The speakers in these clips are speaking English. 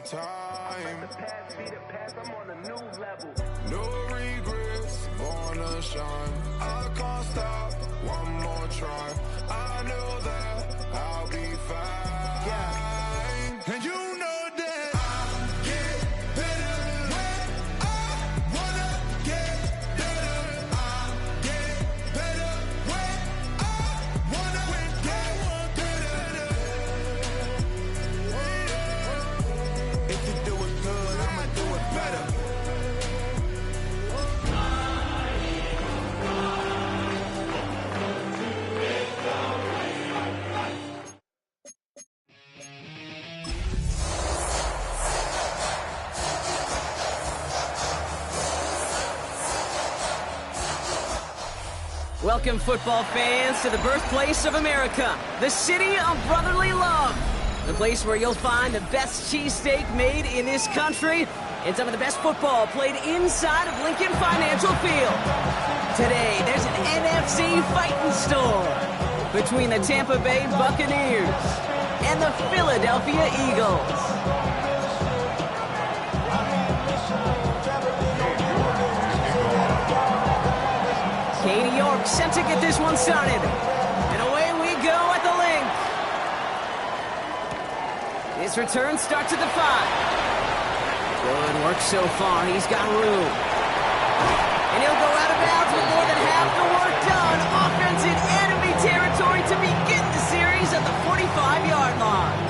time. No regrets, gonna shine. I can't stop, one more try. I know that I'll be fine. Yeah. And you know that I get better when I wanna get better. I get better when I wanna get better. If you do it good, I'ma do it better. Welcome, football fans, to the birthplace of America, the city of brotherly love, the place where you'll find the best cheesesteak made in this country and some of the best football played inside of Lincoln Financial Field. Today, there's an NFC fighting storm between the Tampa Bay Buccaneers and the Philadelphia Eagles. Katie York set to get this one started. And away we go at the link. His return starts at the 5. Good work so far. He's got room. And he'll go out of bounds with more than half the work done. Offense in enemy territory to begin the series at the 45-yard line.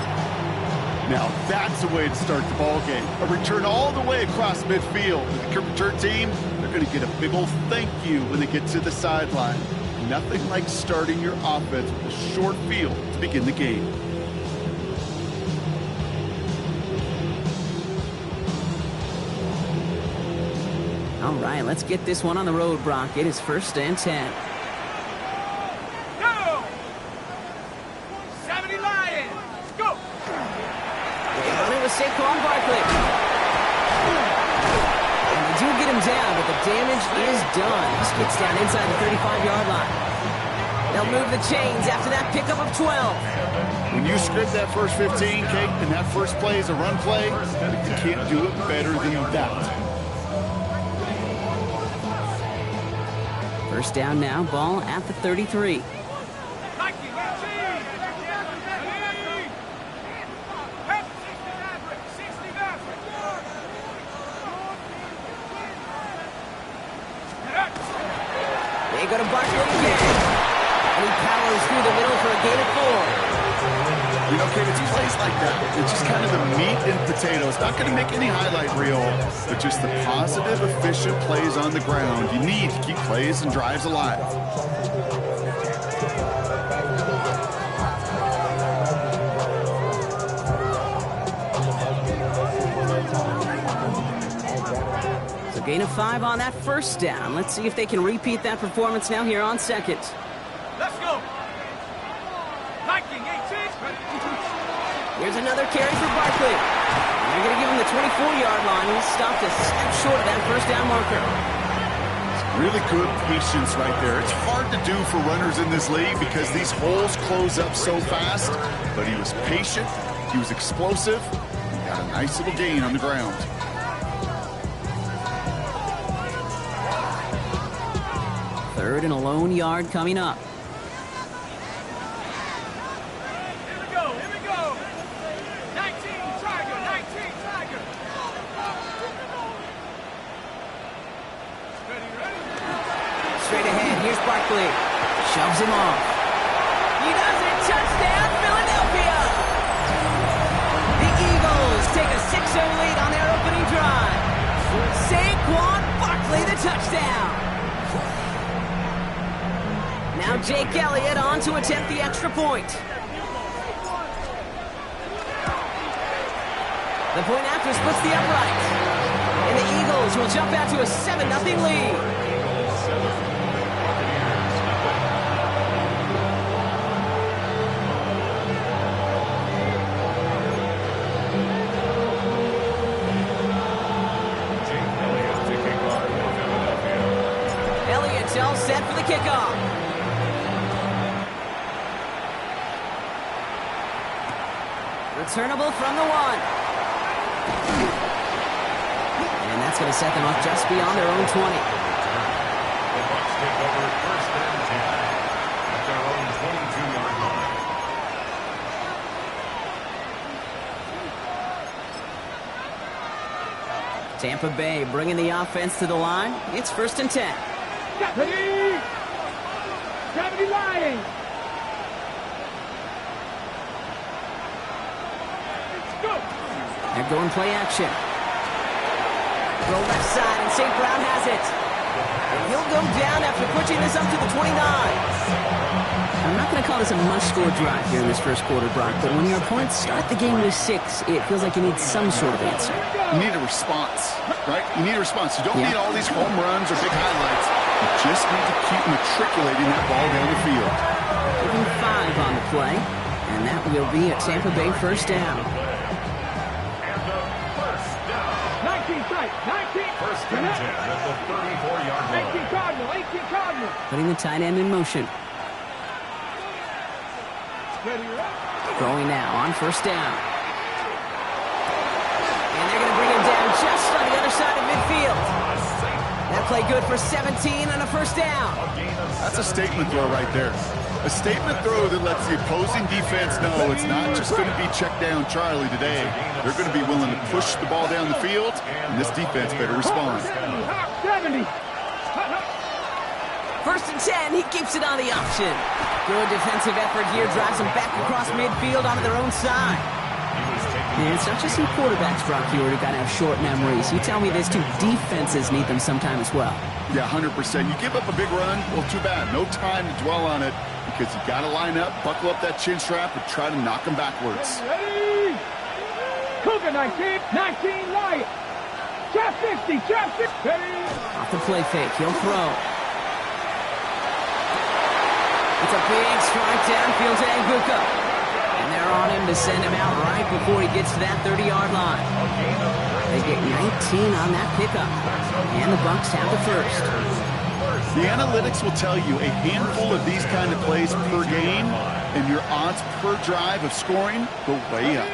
Now that's a way to start the ball game. A return all the way across midfield. The kick return team, they're going to get a big old thank you when they get to the sideline. Nothing like starting your offense with a short field to begin the game. All right, let's get this one on the road, Brock. It is 1st and 10. Saquon Barkley. And they do get him down, but the damage is done. He skips down inside the 35-yard line. They'll move the chains after that pickup of 12. When you script that first 15, Kate, and that first play is a run play, you can't do it better than that. First down now, ball at the 33. They go to Barkley again. And he powers through the middle for a gain of 4. You know, Kate, it's plays like that. It's just kind of the meat and potatoes. Not going to make any highlight reel, but just the positive, efficient plays on the ground. You need to keep plays and drives alive. Gain of 5 on that first down. Let's see if they can repeat that performance now here on second. Let's go. Here's another carry for Barkley. They're going to give him the 24-yard line. He's stopped a step short of that first down marker. Really good patience right there. It's hard to do for runners in this league because these holes close up so fast. But he was patient. He was explosive. He got a nice little gain on the ground. Third and a lone yard coming up. Here we go, here we go. 19, Tiger, 19, Tiger. Ready, ready? Straight ahead, here's Barkley. Shoves him off. He does it, touchdown, Philadelphia! The Eagles take a 6-0 lead on their opening drive. Saquon Barkley, the touchdown. Now Jake Elliott on to attempt the extra point. The point after splits the upright. And the Eagles will jump out to a 7-0 lead. Elliott's all set for the kickoff. Returnable from the 1. And that's going to set them up just beyond their own 20. The Bucks take over first and 10 at their own 22-yard line. Tampa Bay bringing the offense to the line. It's first and 10. Ready? 70 Lions. Let's go. They're going play action. Throw left side, and St. Brown has it. And he'll go down after pushing this up to the 29. I'm not going to call this a must-score drive here in this first quarter, Brock, but when your opponents start the game with 6, it feels like you need some sort of answer. You need a response, right? You need a response. You don't need all these home runs or big highlights. You just need to keep matriculating that ball down the field. Giving 5 on the play, and that will be a Tampa Bay first down. And the first down. 19 strike. 19. First and 10 at the 34-yard line. 18 Cardinal. 18 Cardinal. Putting the tight end in motion. Ready? Throwing now on first down. And they're going to bring him down just on the other side of midfield. That play good for 17 and a first down. That's a statement throw right there. A statement throw that lets the opposing defense know it's not just going to be check down Charlie today. They're going to be willing to push the ball down the field, and this defense better respond. 70. First and 10, he keeps it on the option. Good defensive effort here, drives them back across midfield onto their own side. And it's not just some quarterbacks, Brock, here who got to have short memories. You tell me this too, defenses need them sometime as well. Yeah, 100%. You give up a big run, well, too bad. No time to dwell on it because you got to line up, buckle up that chin strap, and try to knock them backwards. Ready? Cougar 19. 19 Lions. Trap 50. Trap 50. Ready? Off the play fake, he'll throw. It's a big strike downfield to Anguka. And they're on him to send him out right before he gets to that 30-yard line. They get 19 on that pickup. And the Bucks have the first. The analytics will tell you a handful of these kind of plays per game, and your odds per drive of scoring go way up.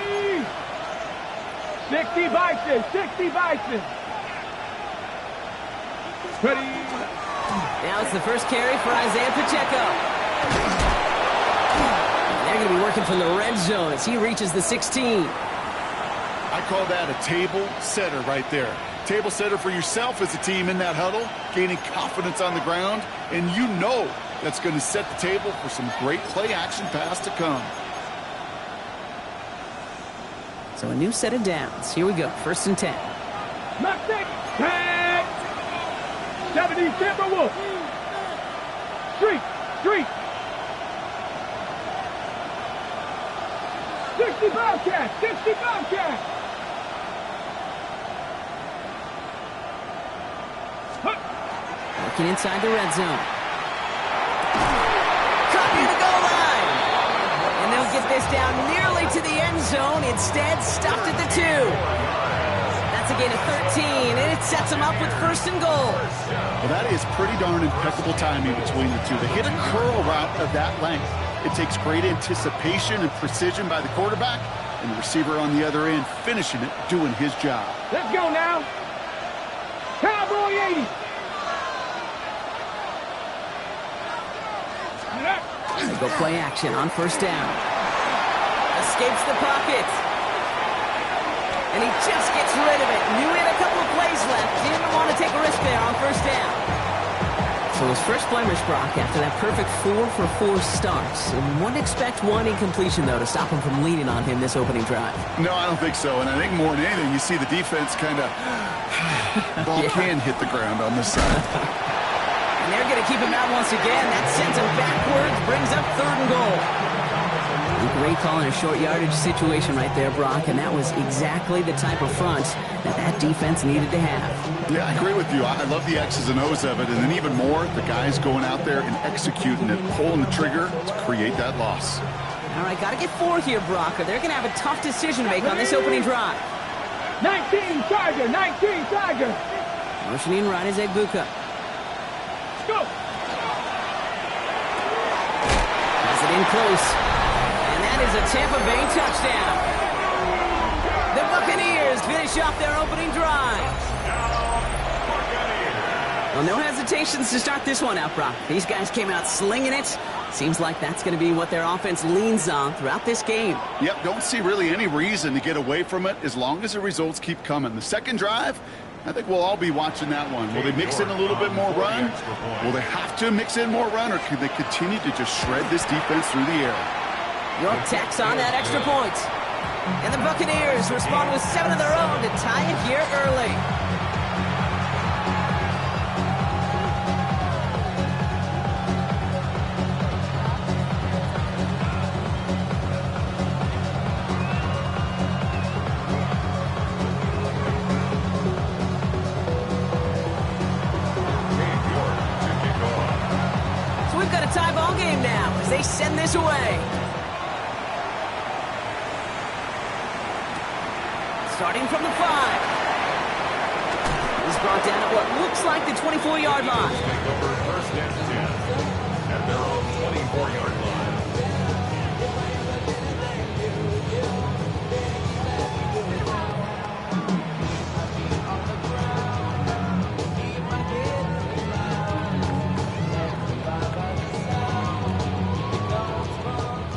60 Bison. 60 Bison. Ready? Now it's the first carry for Isaiah Pacheco. They're going to be working from the red zone as he reaches the 16. I call that a table setter right there. Table setter for yourself as a team in that huddle, gaining confidence on the ground, and you know that's going to set the table for some great play-action pass to come. So a new set of downs. Here we go, first and 10. Mustang. 10. 70 Timberwolves. Street. 60 Bobcats. 60 Bobcats. Working inside the red zone. Caught near the goal line. And they'll get this down nearly to the end zone. Instead, stopped at the 2. That's a gain of 13, and it sets them up with first and goal. Well, that is pretty darn impeccable timing between the two. They hit a curl route of that length. It takes great anticipation and precision by the quarterback, and the receiver on the other end finishing it, doing his job. Let's go now. Cowboy 80. They go play action on first down. Escapes the pocket. And he just gets rid of it. Knew he had a couple of plays left. Didn't want to take a risk there on first down. So his first blemish, Brock, after that perfect 4-for-4 starts. And wouldn't expect one incompletion, though, to stop him from leaning on him this opening drive. No, I don't think so. And I think more than anything, you see the defense kind of ball can hit the ground on this side. And they're going to keep him out once again. That sends him backwards, brings up third and goal. Great call in a short yardage situation right there, Brock, and that was exactly the type of front that defense needed to have. Yeah, I agree with you. I love the X's and O's of it, and then even more, the guys going out there and executing it, pulling the trigger to create that loss. All right, got to get 4 here, Brock, or they're going to have a tough decision to make on this opening drive. 19 Tiger. 19 Tiger. Motioning right is Egbuka. Go. Has it in close. Is a Tampa Bay touchdown. The Buccaneers Buccaneers finish off their opening drive. Well, no hesitations to start this one out, Brock. These guys came out slinging it. Seems like that's going to be what their offense leans on throughout this game. Yep, don't see really any reason to get away from it as long as the results keep coming. The second drive, I think we'll all be watching that one. Will they mix in a little bit more run? Will they have to mix in more run, or can they continue to just shred this defense through the air? York tacks on that extra point. And the Buccaneers respond with 7 of their own to tie it here early. So we've got a tie ball game now as they send this away. Starting from the 5. He's brought down at what looks like the 24-yard line. Take over first and 10 at their own 24-yard line.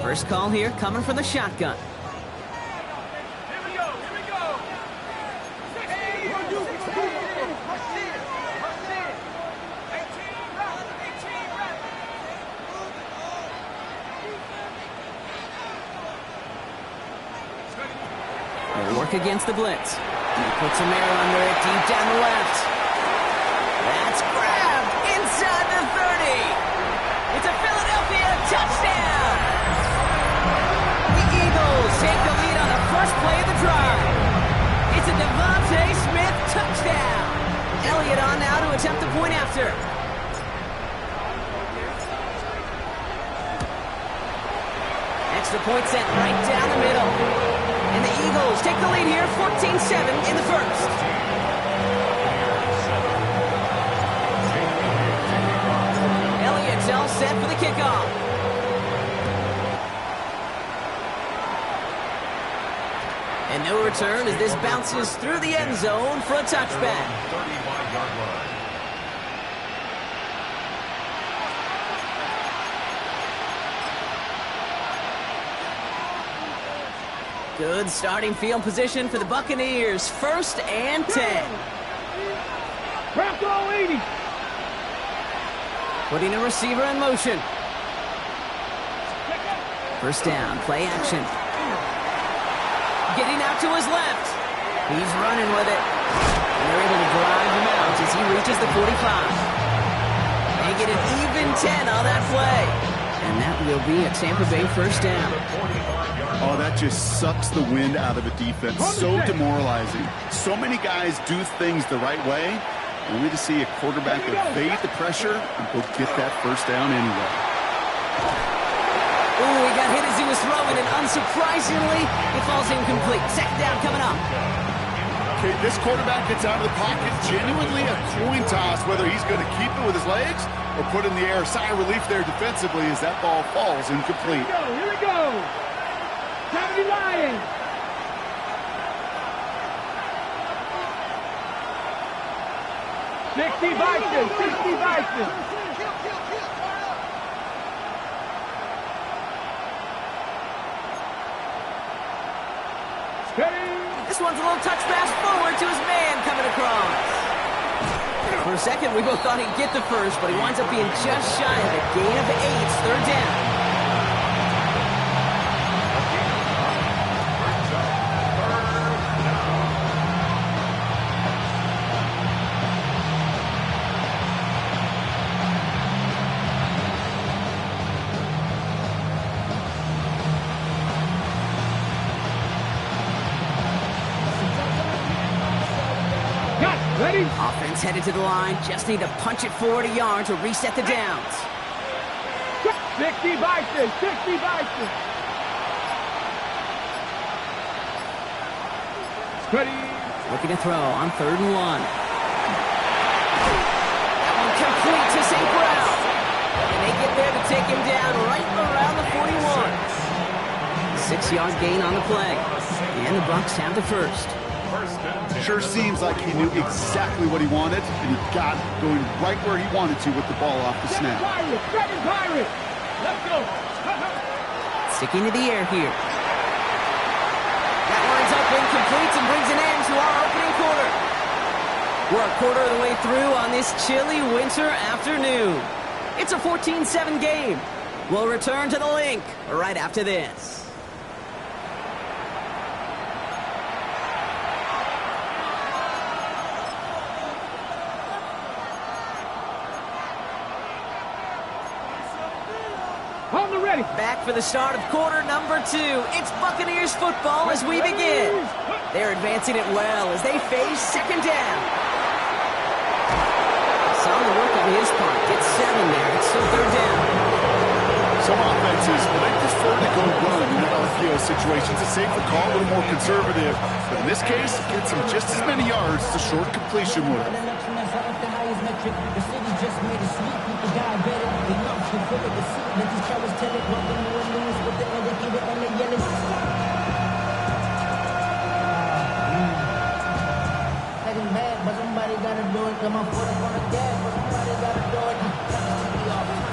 First call here coming from the shotgun. They work against the blitz. He puts a mirror under it deep down the left. That's grabbed inside the 30. It's a Philadelphia touchdown. The Eagles take the lead on the first play of the drive. It's a Devontae Smith touchdown. Elliott on now to attempt the point after. Extra point sent right down the middle. And the Eagles take the lead here, 14-7 in the first. Elliott's all set for the kickoff. And no return as this bounces through the end zone for a touchback. 35-yard line. Good starting field position for the Buccaneers. First and 10. Wrap all 80. Putting a receiver in motion. First down, play action. Getting out to his left. He's running with it. And they're able to drive him out as he reaches the 45. They get an even 10 on that play. And that will be a Tampa Bay first down. Oh, that just sucks the wind out of a defense. So demoralizing. So many guys do things the right way, only to see a quarterback evade the pressure and go get that first down anyway. Ooh, he got hit as he was throwing, and unsurprisingly, it falls incomplete. Second down coming up. Okay, this quarterback gets out of the pocket. Genuinely a coin toss whether he's going to keep it with his legs or put in the air. Sigh of relief there defensively as that ball falls incomplete. Here we go. 70 Lions. Sixty Vikings. 60 Vikings. This one's a little touch pass forward to his man coming across. For a second, we both thought he'd get the first, but he winds up being just shy of a gain of 8. Third down. Ready? Offense headed to the line. Just need to punch it forward a yard to reset the downs. 60 Vikings. 60 Vikings. Ready? Looking to throw on 3rd and 1. That one complete to St. Brown. And they get there to take him down right around the 41. 6-yard gain on the play. And the Bucks have the first. First and 10. Sure seems like he knew exactly what he wanted, and he got it going right where he wanted to with the ball off the snap. Second Pirate. Let's go. Sticking to the air here. That line's up incomplete and brings an end to our opening quarter. We're a quarter of the way through on this chilly winter afternoon. It's a 14-7 game. We'll return to the link right after this. On the ready. Back for the start of quarter number 2. It's Buccaneers football as we begin. They're advancing it well as they face second down. Solid work on his part. Gets 7 there. It's still third down. Some offenses, well, they prefer to go run in that RPO situation. It's a safer call, a little more conservative. But in this case, it gets him just as many yards as a short completion would.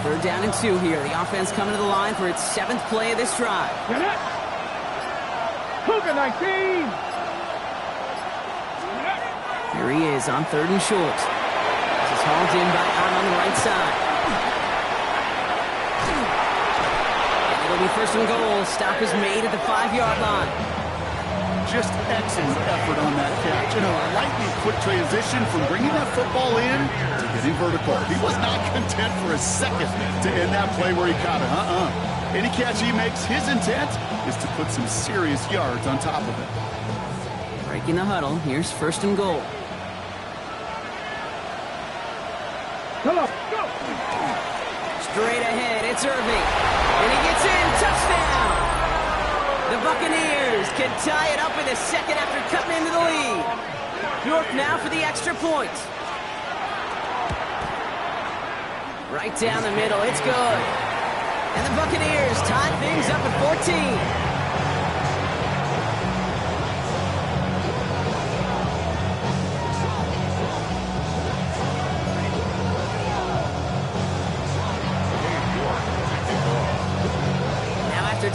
Third down and 2 here. The offense coming to the line for its 7th play of this drive. Cougar 19. Here he is on 3rd and short. This is hauled in by Arm on the right side. And it'll be 1st and goal. Stop is made at the 5-yard line. Just excellent effort on that catch. And a lightning quick transition from bringing that football in to getting vertical. He was not content for a second to end that play where he caught it. Any catch he makes, his intent is to put some serious yards on top of it. Breaking the huddle. Here's 1st and goal. Come on, go. Straight ahead, it's Irving. And he gets in, touchdown! The Buccaneers can tie it up in the second after cutting into the lead. York now for the extra point. Right down the middle, it's good. And the Buccaneers tie things up at 14.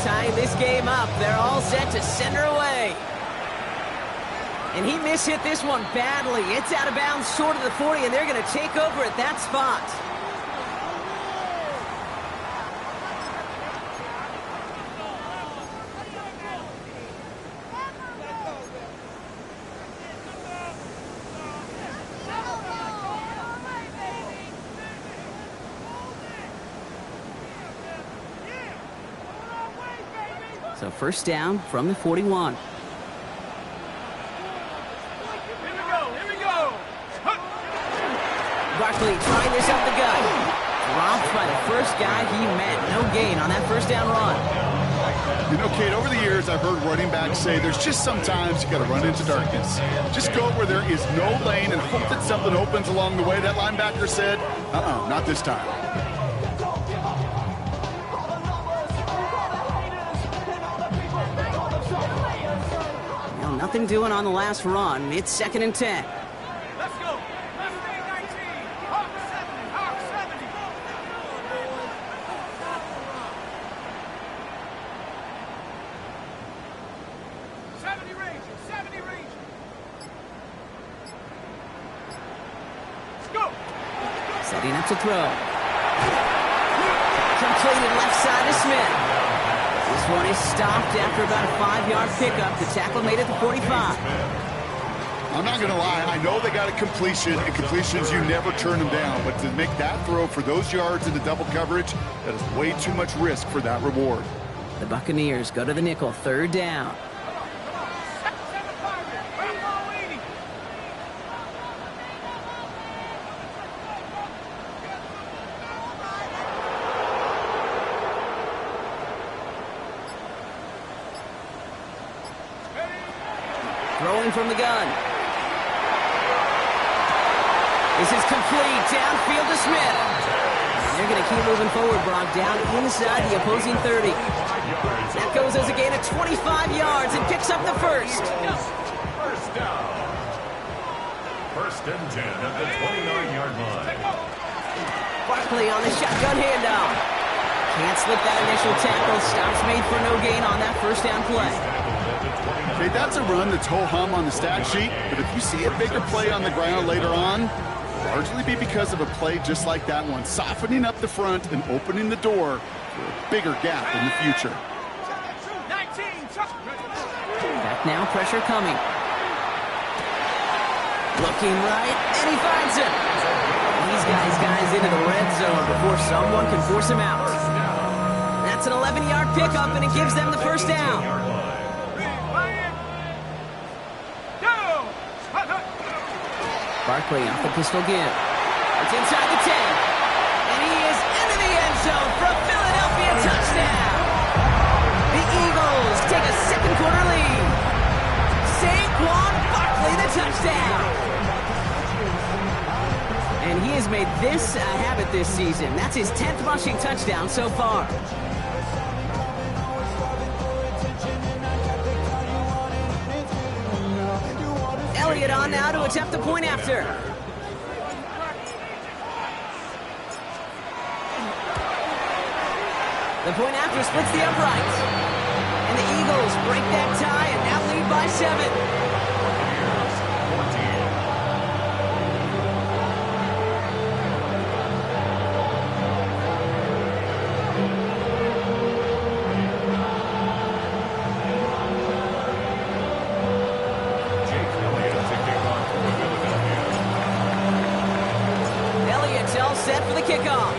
Tying this game up, they're all set to send her away. And he mishit this one badly. It's out of bounds short of the 40, and they're going to take over at that spot. So 1st down from the 41. Here we go. Barkley trying this up the gut. Dropped by the first guy he met. No gain on that 1st down run. You know, Kate, over the years, I've heard running backs say there's just sometimes you got to run into darkness. Just go where there is no lane and hope that something opens along the way. That linebacker said, not this time. Nothing doing on the last run. It's 2nd and 10. Let's go. Let's stay 19. Hawk 70. Hawk 70. 70 Ranger. 70 Ranger. Let's go. Setting up to throw. Completed left side to Smith. This one is stopped after about a 5-yard pickup. The tackle made it to 45. I'm not going to lie. I know they got a completion, and completions, you never turn them down. But to make that throw for those yards into double coverage, that is way too much risk for that reward. The Buccaneers go to the nickel, 3rd down. Throwing from the gun. This is complete. Downfield to Smith. They're going to keep moving forward, Brock. Down inside the opposing 30. That goes as a gain of 25 yards and picks up the 1st. first down. First and 10 at the 29-yard line. Barkley on the shotgun handoff. Can't slip that initial tackle. Stops made for no gain on that first down play. Okay, that's a run that's ho-hum on the stat sheet, but if you see a bigger play on the ground later on, largely be because of a play just like that one, softening up the front and opening the door for a bigger gap in the future. Back now, pressure coming. Looking right, and he finds him. These guys into the red zone before someone can force him out. That's an 11-yard pickup, and it gives them the first down. Barkley off the pistol give. It's inside the 10. And he is into the end zone for a Philadelphia touchdown. The Eagles take a second quarter lead. Saquon Barkley the touchdown. And he has made this a habit this season. That's his 10th rushing touchdown so far. Elliott on now to attempt the point after. The point after splits the uprights. And the Eagles break that tie and now lead by 7. Set for the kickoff.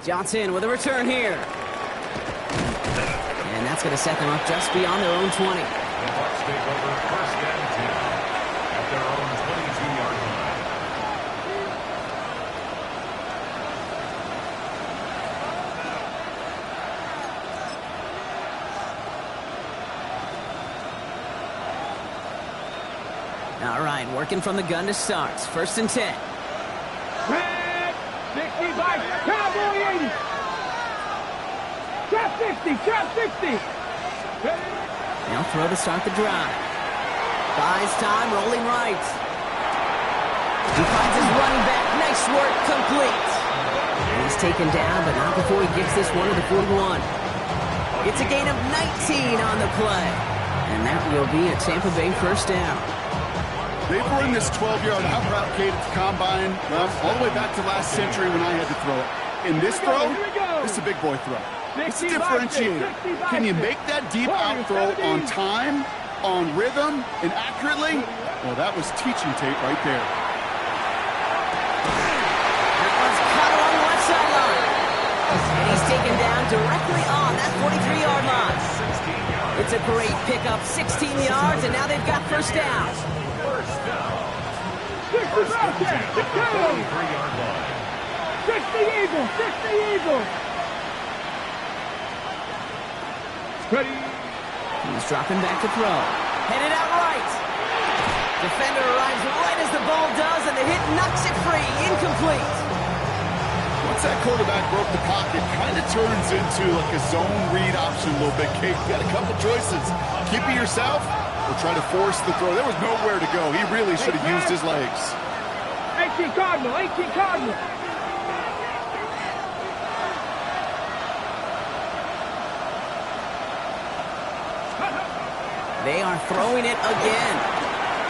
Johnson with a return here. And that's going to set them up just beyond their own 20. The Bucks take over first and 10 at their own 22-yard line. All right, working from the gun to start. First and 10. Red 65, Cowboy 80. Trap 60, trap 60. Now throw to start the drive. Buys time, rolling right. He finds his running back. Nice work, complete. And he's taken down, but not before he gets this one to the 41. It's a gain of 19 on the play. And that will be a Tampa Bay first down. They've run this 12-yard out route Kate at the combine, well, all the way back to last century when I had to throw it. In this throw, this is a big boy throw. It's a differentiator. Can you make that deep out throw on time, on rhythm, and accurately? Well, that was teaching tape right there. That one's caught along the left sideline. And he's taken down directly on that 43-yard line. It's a great pickup, 16 yards, and now they've got first down. First down. 60 Bobcats, the 23-yard line. 60 Eagles, 60 Eagles. Ready. He's dropping back to throw. Headed out right. Defender arrives right as the ball does, and the hit knocks it free. Incomplete. Once that quarterback broke the pocket, kind of turns into like a zone read option a little bit, Kate. You got a couple choices. Keep it yourself or try to force the throw. There was nowhere to go. He really should have used his legs. 18 Cardinal, 18 Cardinal. They are throwing it again.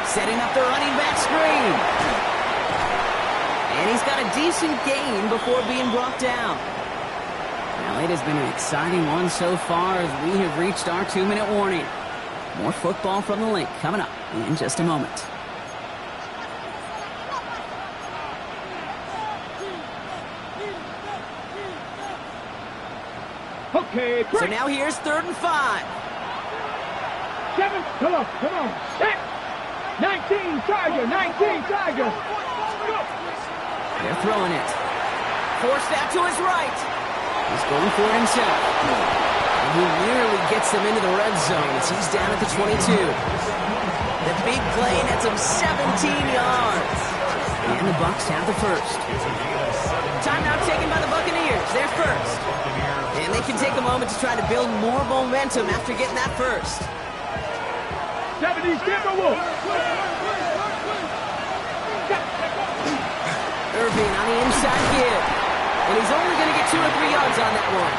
Setting up the running back screen. And he's got a decent gain before being brought down. Now, it has been an exciting one so far as we have reached our 2-minute warning. More football from the link coming up in just a moment. Okay, So now here's 3rd and 5. 7, come on, come on. 19 Tiger, 19 Tiger. They're throwing it. Forced out to his right. He's going for it himself. And he nearly gets them into the red zone as he's down at the 22. The big play nets him 17 yards. And the Bucks have the first. Timeout taken by the Buccaneers. They're first. And And they can take a moment to try to build more momentum after getting that first. 70's Timberwolves. Irving on the inside give. And he's only going to get 2 or 3 yards on that one.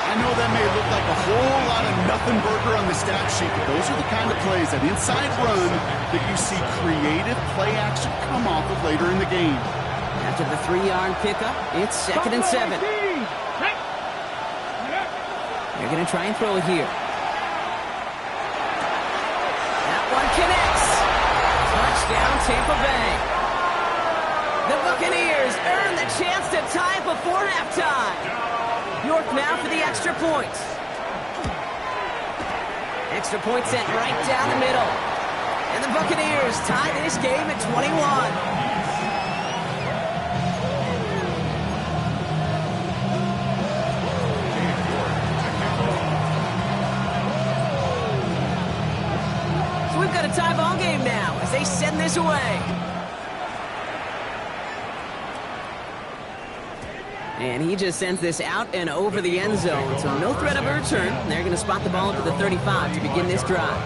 I know that may look like a whole lot of nothing burger on the stat sheet, but those are the kind of plays, that inside run, that you see creative play action come off of later in the game. After the 3-yard pickup, it's 2nd and 7. They're going to try and throw it here. That one connects. Touchdown, Tampa Bay. The Buccaneers earn the chance to tie before halftime. York now for the extra point. Extra point sent right down the middle. And the Buccaneers tie this game at 21. We've got a tie ball game now as they send this away. And he just sends this out and over the end zone, so no threat of a return. They're going to spot the ball up at the 35 to begin this drive.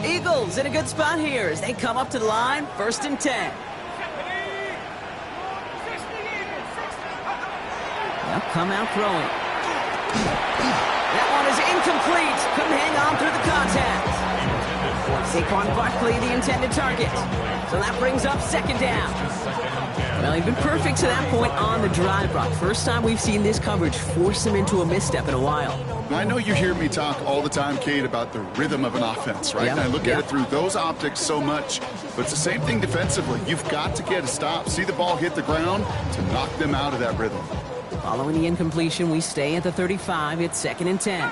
Eagles in a good spot here as they come up to the line, 1st and 10. They'll come out throwing. That one is incomplete. Couldn't hang on through the contact. Saquon Barkley, the intended target. So that brings up 2nd down. Well, he'd been perfect to that point on the drive, Brock. First time we've seen this coverage force him into a misstep in a while. I know you hear me talk all the time, Kate, about the rhythm of an offense, right? Yeah. And I look at it through those optics so much, but it's the same thing defensively. You've got to get a stop, see the ball hit the ground to knock them out of that rhythm. Following the incompletion, we stay at the 35. It's 2nd and 10.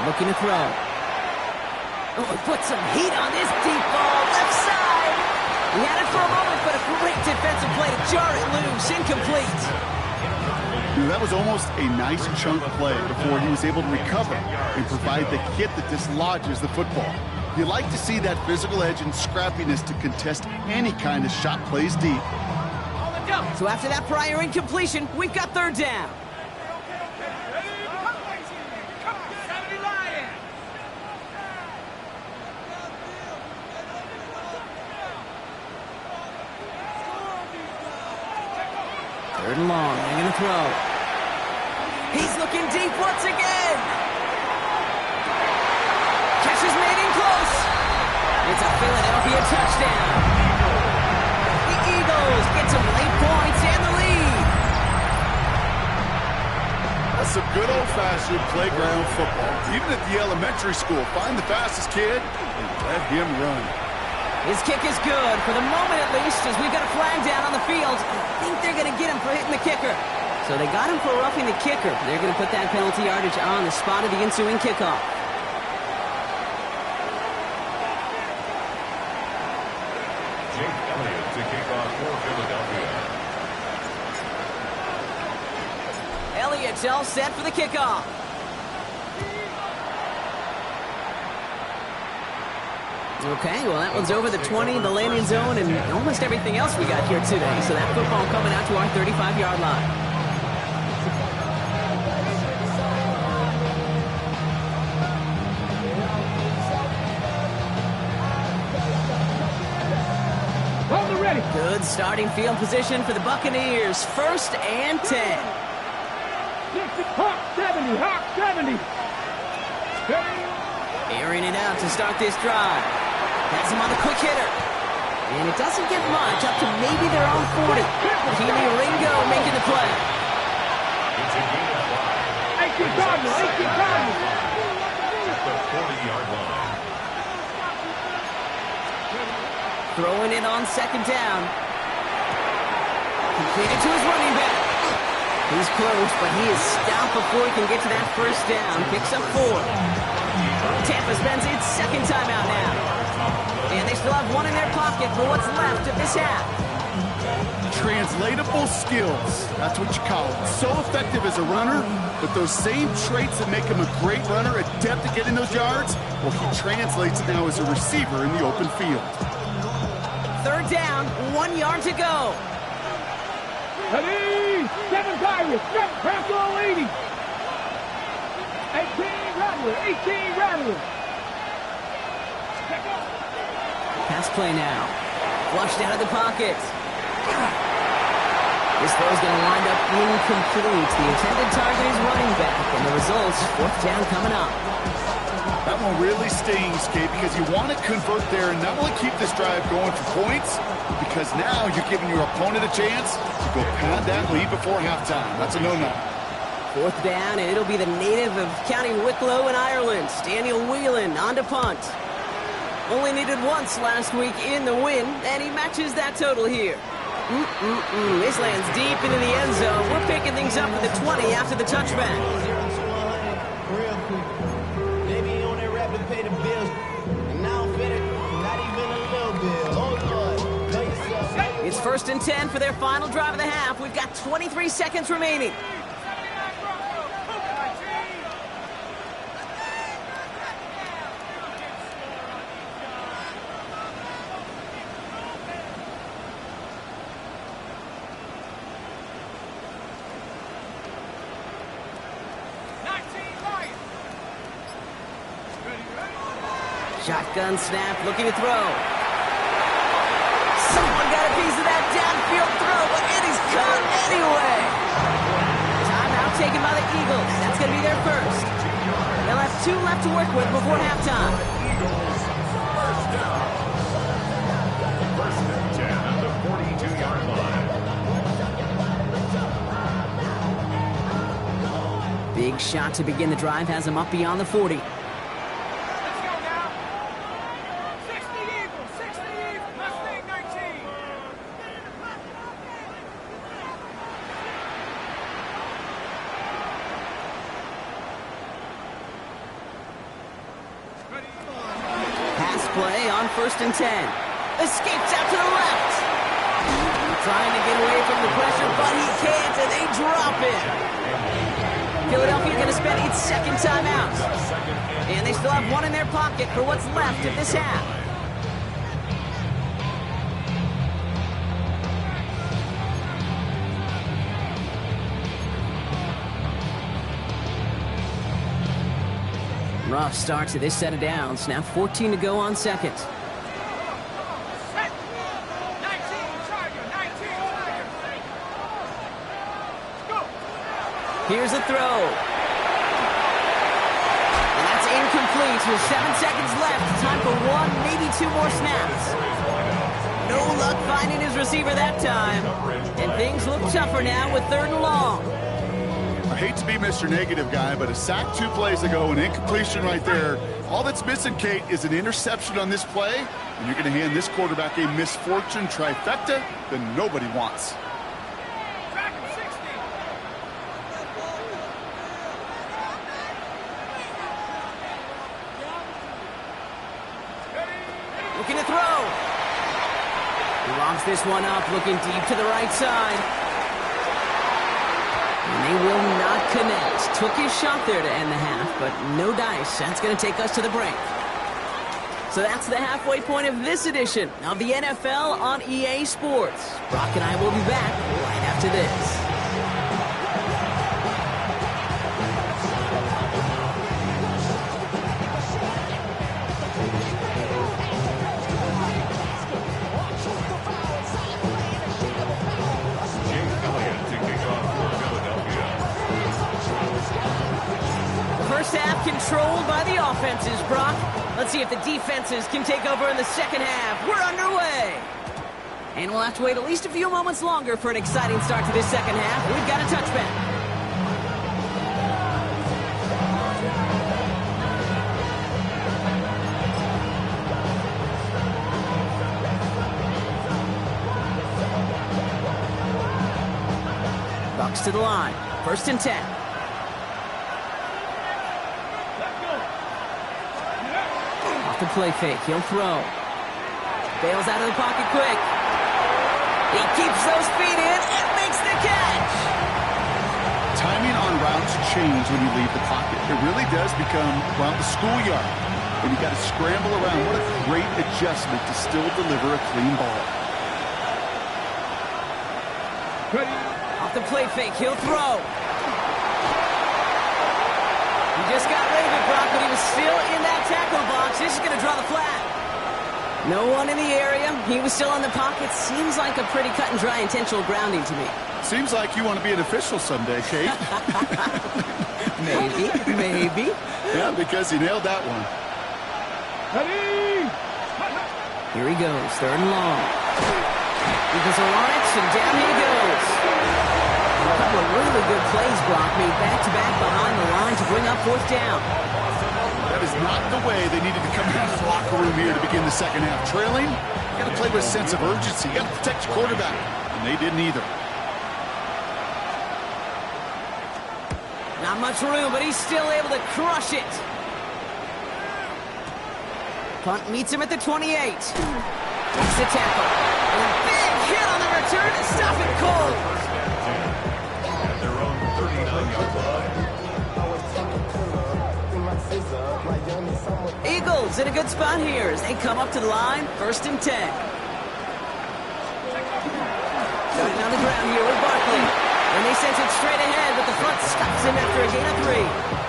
Looking to throw. Oh, put some heat on this deep ball, left side. He had it for a moment, but a great defensive play to jar it loose, incomplete. That was almost a nice chunk play before he was able to recover and provide the hit that dislodges the football. You like to see that physical edge and scrappiness to contest any kind of shot plays deep. So after that prior incompletion, we've got 3rd down. Third and long, they're going to throw. He's looking deep once again. Catch is made in close. It's a Philadelphia touchdown. The Eagles get some late points and the lead. That's some good old-fashioned playground football. Even at the elementary school, find the fastest kid and let him run. His kick is good, for the moment at least, as we've got a flag down on the field. I think they're going to get him for hitting the kicker. So they got him for roughing the kicker. They're going to put that penalty yardage on the spot of the ensuing kickoff. Jake Elliott to kick off for Philadelphia. Elliott's all set for the kickoff. Okay, well, that one's over the 20, the landing zone, and almost everything else we got here today. So that football coming out to our 35-yard line. Hold it ready. Good starting field position for the Buccaneers. 1st and 10. Hawk 70, Hawk 70. Airing it out to start this drive. Has him on the quick hitter. And it doesn't get much, up to maybe their own 40. Keely Ringo making the play. It's a gain Cardinals, 18 Cardinals. At the 40-yard line. Throwing it on second down. Completed to his running back. He's close, but he is stopped before he can get to that first down. Picks up 4. Tampa spends its second timeout now. And they still have one in their pocket for what's left of this half. Translatable skills. That's what you call it. So effective as a runner, but those same traits that make him a great runner, adept at getting those yards, well, he translates it now as a receiver in the open field. Third down, 1 yard to go. Ready, 7 Tigers, step, press all 80. 18 Rattler, 18 Rattler. Pass play now. Flushed out of the pocket. This throw is going to wind up incomplete. The intended target is running back, and the results, fourth down coming up. That one really stings, Kate, because you want to convert there and not only keep this drive going for points, because now you're giving your opponent a chance to go pad that lead before halftime. That's a no-no. Fourth down, and it'll be the native of County Wicklow in Ireland, Daniel Whelan, on to punt. Only needed once last week in the win, and he matches that total here. This lands deep into the end zone. We're picking things up at the 20 after the touchback. It's first and 10 for their final drive of the half. We've got 23 seconds remaining. Shotgun snap, looking to throw. Someone got a piece of that downfield throw, but it is caught anyway. Timeout taken by the Eagles. That's going to be their first. They'll have 2 left to work with before halftime. Eagles, first down. First and 10 at the 42-yard line. Big shot to begin the drive has him up beyond the 40. Play on first and 10. Escapes out to the left. Trying to get away from the pressure, but he can't, and they drop it. Philadelphia going to spend its second timeout. And they still have one in their pocket for what's left of this half. Rough start to this set of downs. Now 14 to go on second. Here's a throw. And that's incomplete. With 7 seconds left. Time for 1, maybe 2 more snaps. No luck finding his receiver that time. And things look tougher now with 3rd and long. I hate to be Mr. Negative guy, but a sack 2 plays ago, an incompletion right there. All that's missing, Kate, is an interception on this play, and you're going to hand this quarterback a misfortune trifecta that nobody wants. Looking to throw. He lobs this one up, looking deep to the right side. And they will not connect. Took his shot there to end the half, but no dice. That's going to take us to the break. So that's the halfway point of this edition of the NFL on EA Sports. Brock and I will be back right after this. Controlled by the offenses, Brock. Let's see if the defenses can take over in the second half. We're underway. And we'll have to wait at least a few moments longer for an exciting start to this second half. We've got a touchback. Bucks to the line. 1st and 10. Off the play fake. He'll throw. Bails out of the pocket quick. He keeps those feet in and makes the catch. Timing on routes change when you leave the pocket. It really does become, well, the schoolyard. And you got to scramble around. What a great adjustment to still deliver a clean ball. Off the play fake, he'll throw. He just got rid of it, Brock, but he was still in that tackle box. This is going to draw the flag. No one in the area. He was still in the pocket. Seems like a pretty cut and dry intentional grounding to me. Seems like you want to be an official someday, Kate. Maybe. Yeah, because he nailed that one. Here he goes, 3rd and long. Eagles are on it, and down he goes. A couple of really good plays, Brock, made back-to-back behind the line to bring up 4th down. That is not the way they needed to come out of the locker room here to begin the second half. Trailing, you got to play with a sense of urgency. You got to protect your quarterback, and they didn't either. Not much room, but he's still able to crush it. Punt meets him at the 28. Makes the tackle. And a big hit on the return to stop it cold. At their own 39-yard line. Eagles in a good spot here as they come up to the line. 1st and 10. Starting on the ground here with Barkley. And they send it straight ahead, but the front stops him after a gain of 3.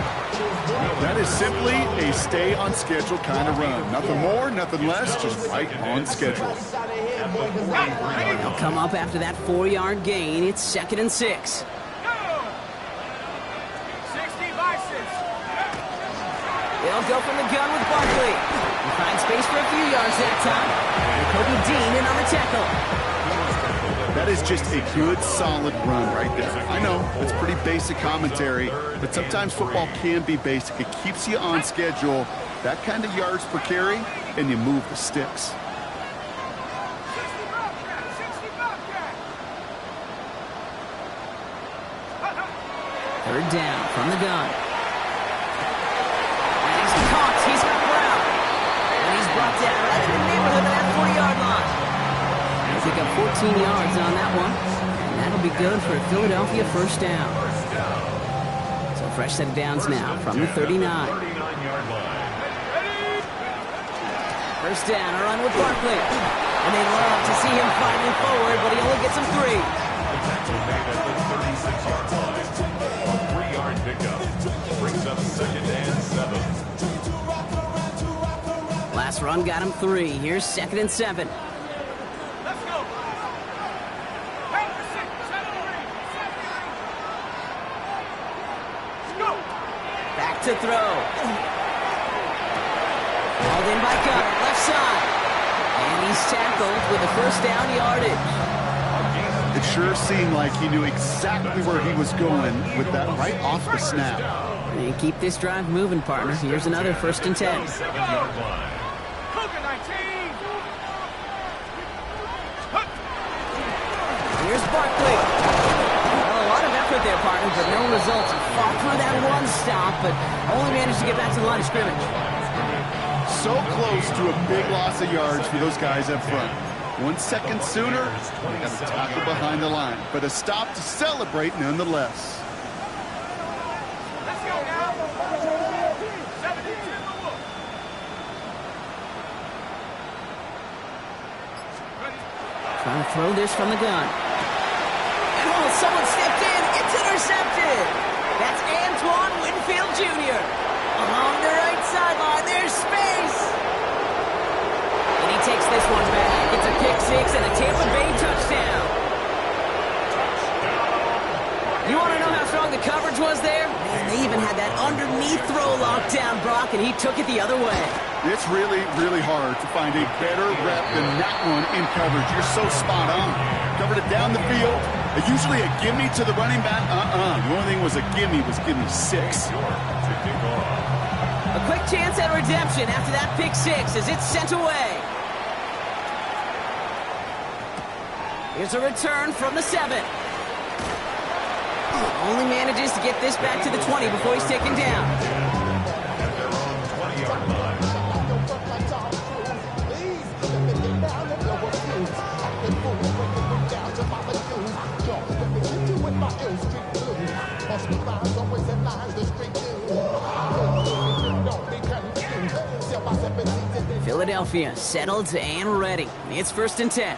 That is simply a stay-on-schedule kind of run. Nothing more, nothing less, just right on schedule. They'll come up after that 4-yard gain. It's 2nd and 6. They'll go from the gun with Barkley. He finds space for a few yards that time. And Kobe Dean in on the tackle. That is just a good, solid run right there. I know, it's pretty basic commentary, but sometimes football can be basic. It keeps you on schedule, that kind of yards per carry, and you move the sticks. Third down from the gun. And he's caught. He's got Brown. And he's brought down right in the neighborhood of that 40-yard line. He'll pick up 14 yards on that one. And that'll be good for a Philadelphia 1st down. So fresh set of downs now from the 39. 39-yard line. 1st down, a run with Barkley. And they love to see him fighting forward, but he only gets him 3. The tackle made at the 36-yard line. A 3-yard pickup. Brings up 2nd and 7. Last run got him 3. Here's 2nd and 7. Let's go. Back to throw. Called in by Gunner, left side. And he's tackled with a 1st down yardage. It sure seemed like he knew exactly where he was going with that right off the snap. And keep this drive moving, partner. Here's another 1st and 10. 7-yard line. Here's Barkley. Well, a lot of effort there, partner, but no results. He fought through that one stop, but only managed to get back to the line of scrimmage. So close to a big loss of yards for those guys up front. 1 second sooner, they got a tackle behind the line, but a stop to celebrate nonetheless. Let's go now. 72. Trying to throw this from the gun. And oh, someone stepped in. It's intercepted. That's Antoine Winfield Jr. Along the right sideline. There's space. And he takes this one back. It's a pick 6 and a Tampa Bay touchdown. You want to know how strong the coverage was there? Man, they even had that underneath throw locked down, Brock, and he took it the other way. It's really, really hard to find a better rep than that one in coverage. You're so spot on. Covered it down the field. Usually a gimme to the running back. The only thing was a gimme 6. A quick chance at redemption after that pick 6 as it's sent away. Here's a return from the 7. Only manages to get this back to the 20 before he's taken down. At their own 20-yard line. Philadelphia settled and ready. It's 1st and 10.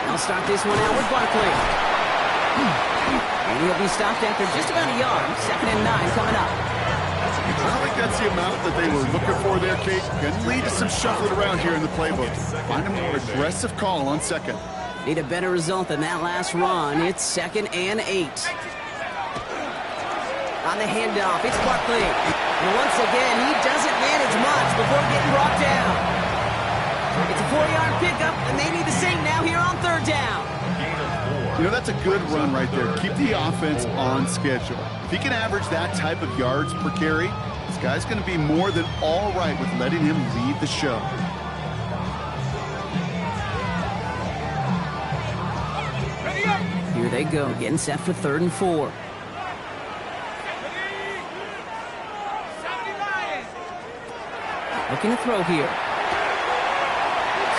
They'll start this one out with Barkley. And he'll be stopped after just about a yard. 2nd and 9 coming up. I don't think that's the amount that they were looking for there, Kate. Can lead to some shuffling around here in the playbook. Find a more aggressive call on 2nd. Need a better result than that last run. It's 2nd and 8. On the handoff, it's Barkley. And once again, he doesn't manage much before getting brought down. It's a 4-yard pickup, and they need the same now here on 3rd down. You know, that's a good run right there. Keep the offense on schedule. If he can average that type of yards per carry, this guy's going to be more than all right with letting him lead the show. Here they go, getting set for 3rd and 4. Looking to throw here.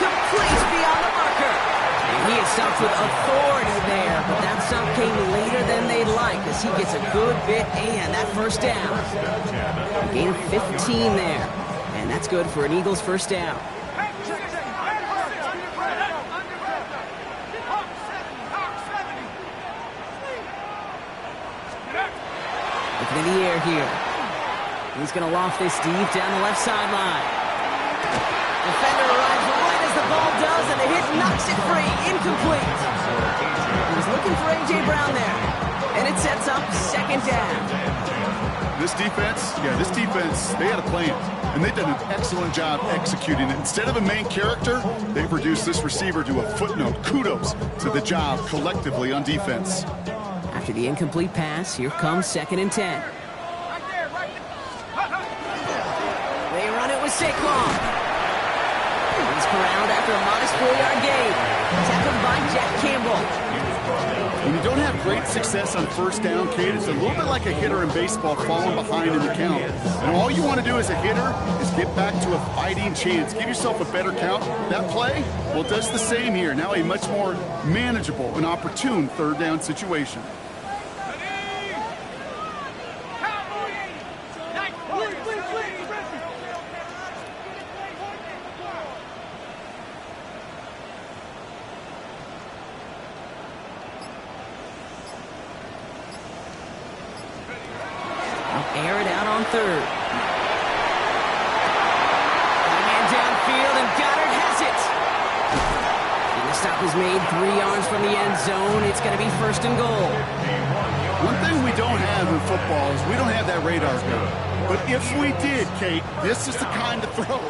Complete beyond the marker. And he is stopped with authority there, but that stop came later than they'd like as he gets a good bit and that 1st down. A gain of 15 there, and that's good for an Eagles 1st down. Looking in the air here. He's going to loft this deep down the left sideline. Defender arrives right as the ball does, and the hit knocks it free. Incomplete. He's looking for A.J. Brown there. And it sets up 2nd down. This defense, they had a plan. And they've done an excellent job executing it. Instead of a main character, they've reduced this receiver to a footnote. Kudos to the job collectively on defense. After the incomplete pass, here comes 2nd and 10. They run it with Saquon. He's corralled after a modest 4-yard gain. Tackled by Jack Campbell. When you don't have great success on 1st down, Kate, it's a little bit like a hitter in baseball falling behind in the count. And all you want to do as a hitter is get back to a fighting chance. Give yourself a better count. That play, well, does the same here. Now a much more manageable and opportune 3rd down situation. Air it out on 3rd. Man downfield, and Goddard has it. And the stop is made 3 yards from the end zone. It's going to be 1st and goal. One thing we don't have in football is we don't have that radar gun. But if we did, Kate, this is the kind of throw,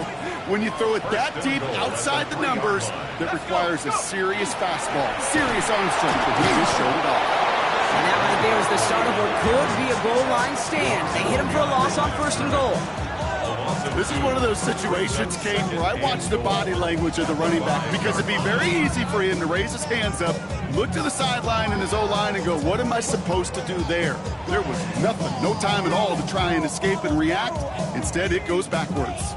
when you throw it that deep outside the numbers, that requires a serious fastball, serious arm strength, but he just showed it off. And that right there is the start of what could be a goal line stand. They hit him for a loss on 1st and goal. This is one of those situations, Kate, where I watch the body language of the running back because it'd be very easy for him to raise his hands up, look to the sideline in his O-line and go, what am I supposed to do there? There was nothing, no time at all to try and escape and react. Instead, it goes backwards.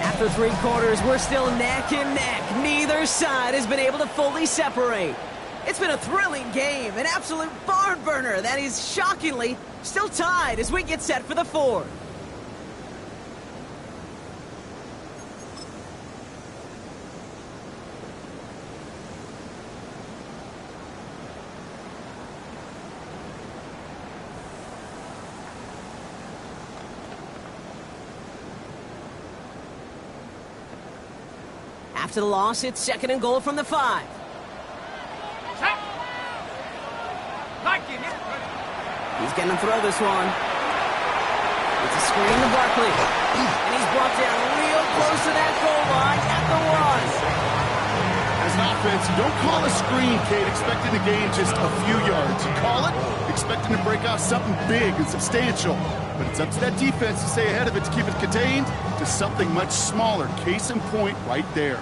After 3 quarters, we're still neck and neck. Neither side has been able to fully separate. It's been a thrilling game, an absolute barn burner that is shockingly still tied as we get set for the 4th. After the loss, it's 2nd and goal from the 5. He's going to throw this one. It's a screen to Barkley. And he's brought down real close to that goal line at the 1. As a an offense, you don't call a screen, Kate, expecting to gain just a few yards. You call it expecting to break off something big and substantial. But it's up to that defense to stay ahead of it, to keep it contained to something much smaller. Case in point right there.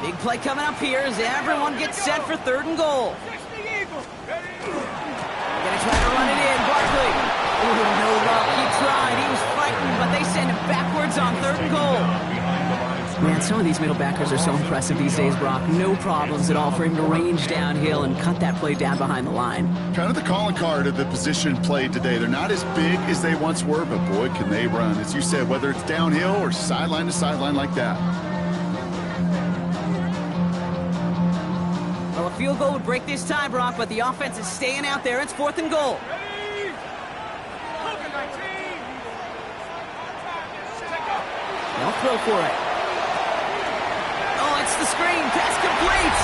Big play coming up here as everyone gets set for 3rd and goal. Gonna try to run it in. Barkley. Ooh, no luck. He tried. He was fighting, but they send him backwards on 3rd and goal. Man, some of these middle backers are so impressive these days, Brock. No problems at all for him to range downhill and cut that play down behind the line. Kind of the calling card of the position played today. They're not as big as they once were, but boy, can they run. As you said, whether it's downhill or sideline to sideline like that. Well, a field goal would break this tie, Brock, but the offense is staying out there. It's 4th and goal. They'll throw for it. Oh, it's the screen. Pass complete.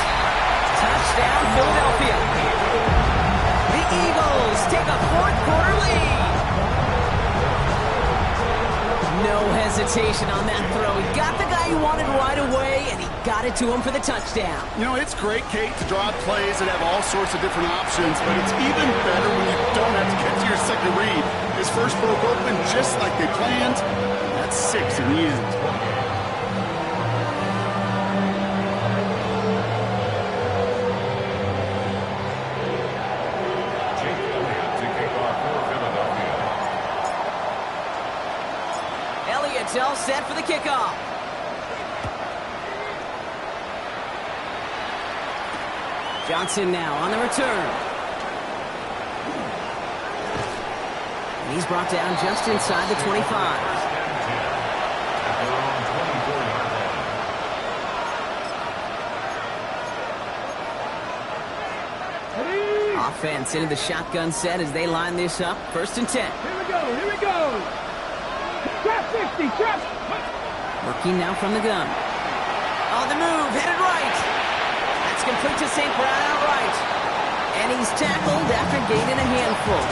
Touchdown, Philadelphia. The Eagles take a 4th quarter lead. No hesitation on that throw. He got the guy he wanted right away, and he got it to him for the touchdown. You know, it's great, Kate, to draw up plays that have all sorts of different options, but it's even better when you don't have to get to your second read. His first broke open just like they planned. That's 6 in the end. Elliott's all set for the kickoff. Johnson now on the return. And he's brought down just inside the 25. Offense into the shotgun set as they line this up. 1st and 10. Here we go, here we go. Trap 50, trap. Working now from the gun. On the move, headed right. That's complete to St. Brown outright. And he's tackled after gaining a handful.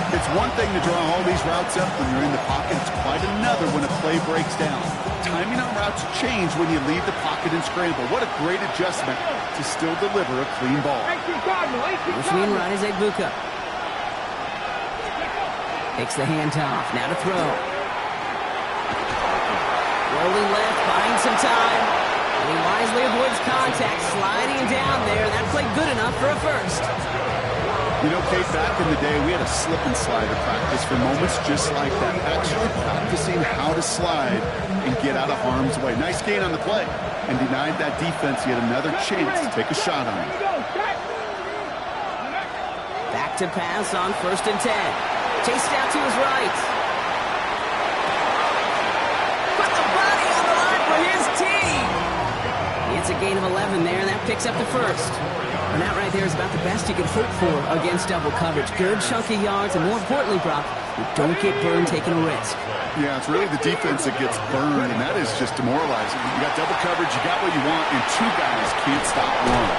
It's one thing to draw all these routes up when you're in the pocket. It's quite another when a play breaks down. Timing on routes change when you leave the pocket and scramble. What a great adjustment to still deliver a clean ball. Motioning right is Buccs. Takes the handoff. Now to throw. Rolling left, buying some time. And he wisely avoids contact, sliding down there. That played good enough for a first. You know, Kate, back in the day, we had a slip and slide of practice for moments just like that. Actually practicing how to slide and get out of harm's way. Nice gain on the play, and denied that defense yet another chance to take a shot on him. Back to pass on 1st and 10. Chased out to his right. Put the body on the line for his team. It's a gain of 11 there, and that picks up the first. And that right there is about the best you can hope for against double coverage. Good chunky yards, and more importantly, Brock, you don't get burned taking a risk. Yeah, it's really the defense that gets burned, and that is just demoralizing. You got double coverage, you got what you want, and 2 guys can't stop one.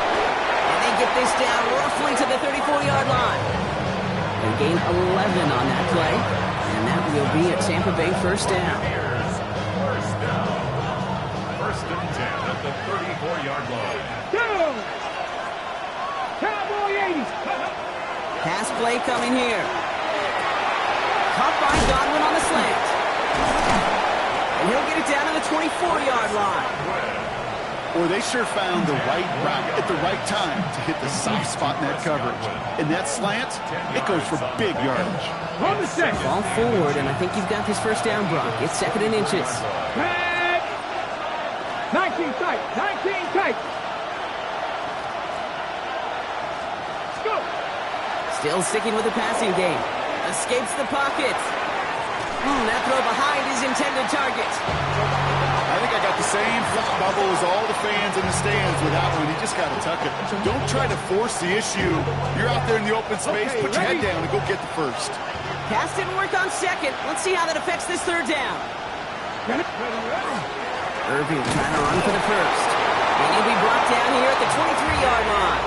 And they get this down roughly to the 34-yard line. They gain 11 on that play, and that will be a Tampa Bay 1st down. First and 10 at the 34-yard line. Cowboy 80. Pass play coming here. Caught by Godwin on the slant. And he'll get it down to the 24-yard line. Or they sure found the right route at the right time to hit the soft spot in that coverage. And that slant, it goes for big yardage. On the second. Ball forward, and I think you've got this 1st down, Brock. It's 2nd and inches. 19 tight, 19 tight. Go. Still sticking with the passing game. Escapes the pocket. That throw behind his intended target. I think I got the same thought bubble as all the fans in the stands with that one. You just got to tuck it. Don't try to force the issue. You're out there in the open space. Put your head down and go get the first. Pass didn't work on 2nd. Let's see how that affects this 3rd down. Irving trying to run for the first. And he'll be brought down here at the 23-yard line.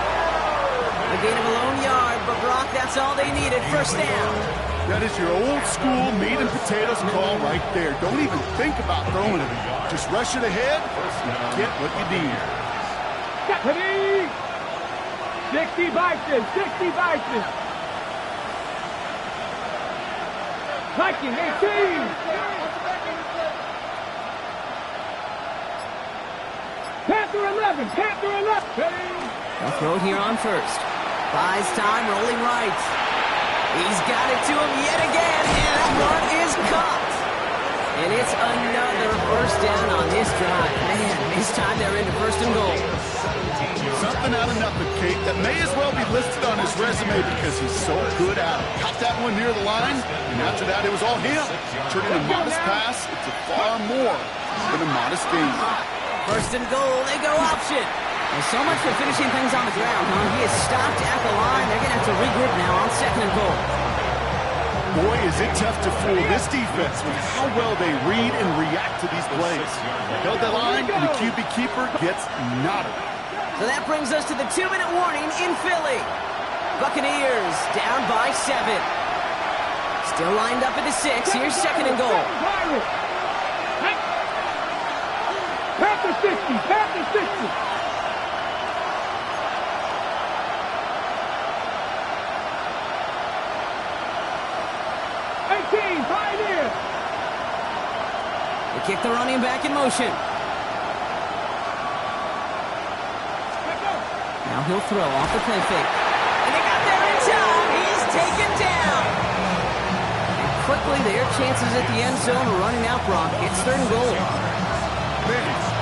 A gain of a lone yard, but Brock, that's all they needed. 1st down. That is your old school meat and potatoes call right there. Don't even think about throwing it. Just rush it ahead and get what you need. Ready? 60 Vikings, 60 Vikings. Viking 18. Panther 11, Panther 11. Ready? They'll throw it here on first. Buys time, rolling right. He's got it to him yet again, and that one is caught. And it's another first down on this drive. Man, this time they're into first and goal. Something out of nothing, Kate, that may as well be listed on his resume because he's so good at it. Caught that one near the line, and after that, it was all him. Turning a modest pass into far more than a modest gain. First and goal, they go option. Well, so much for finishing things on the ground, huh? He is stopped at the line. They're going to have to regroup now on second and goal. Boy, is it tough to fool this defense with how well they read and react to these plays. They held the line, and the QB keeper gets knotted. So that brings us to the 2-minute warning in Philly. Buccaneers down by 7. Still lined up at the 6. Here's second and goal. Panther 60, Panther 60. Pioneer. They kick the running back in motion. Now he'll throw off the play fake. And they got there in time. He's taken down. And quickly their chances at the end zone are running out, Brock. It's third and goal. Bend.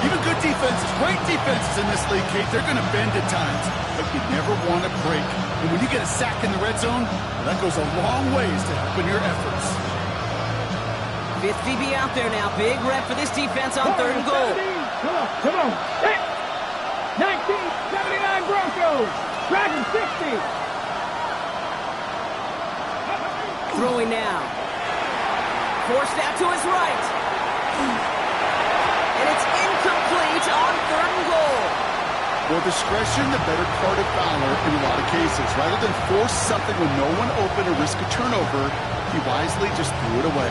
Even good defenses, great defenses in this league, Kate, they're going to bend at times. But you never want to break. And when you get a sack in the red zone, that goes a long ways to helping your efforts. 5th DB out there now. Big rep for this defense on third and goal. Come on. 1979 Broncos. Dragon 60. Throwing now. Forced out to his right. And it's incomplete on third and goal. Well, discretion, the better part of valor in a lot of cases. Rather than force something when no one open or risk a turnover, he wisely just threw it away.